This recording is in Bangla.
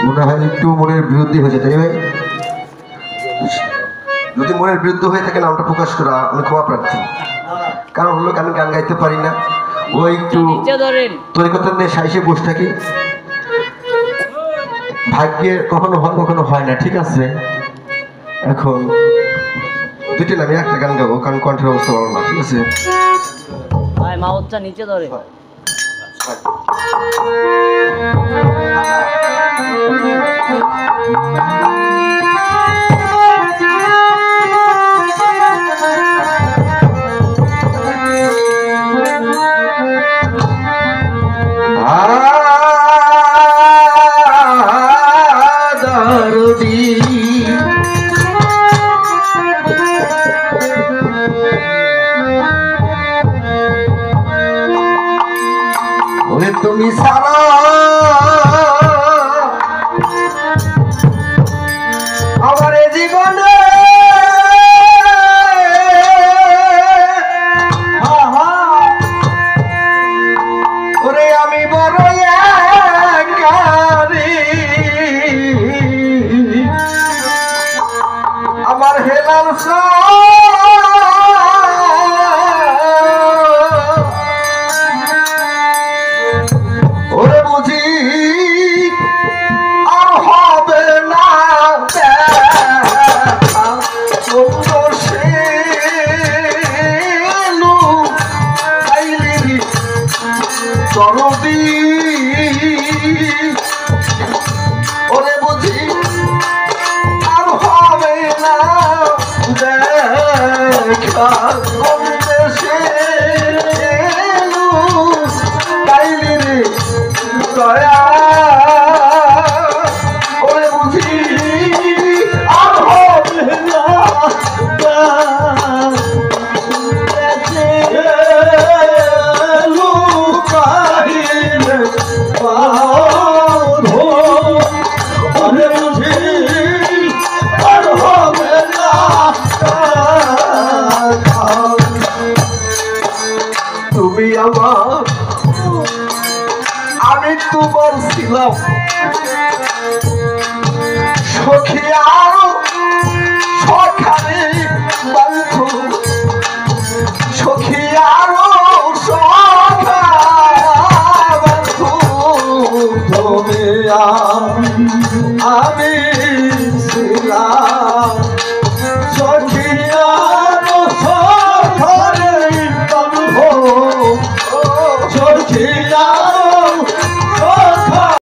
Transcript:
মনে হয় একটু মনের বিরুদ্ধে হয়েছে, তাই ভাই? যদি মনের বিরুদ্ধে হয়ে থাকে নামটা প্রকাশ করা আমি ক্ষমা প্রার্থী। কারণ হলো আমি গান গাইতে পারি না, ও একটু তরিকতার নিয়ে সাইসে বসে থাকি। ভাগ্যে কখনো হয় কখনো হয় না, ঠিক আছে? এখন দুটি নামে একটা গান গাবো, কারণ কণ্ঠের অবস্থা ভালো না, ঠিক আছে? মাউথটা নিচে ধরে। তুমি সারা আমার জীবনে ওরে আমি বড় একারি, আমার হেলাল ওরে বুঝি আর হবে না চরদি, ওরে বুঝি আর হবে না দেখা দেশে গাইলি রে দয়া, ওরে বুঝি আর হবে না তুমি আমার, আমি তোমার ছিলাম সখী আরো সখানে বন্ধু, সখী আরো সখা বন্ধু, তুমি আমি ছিলাম সখী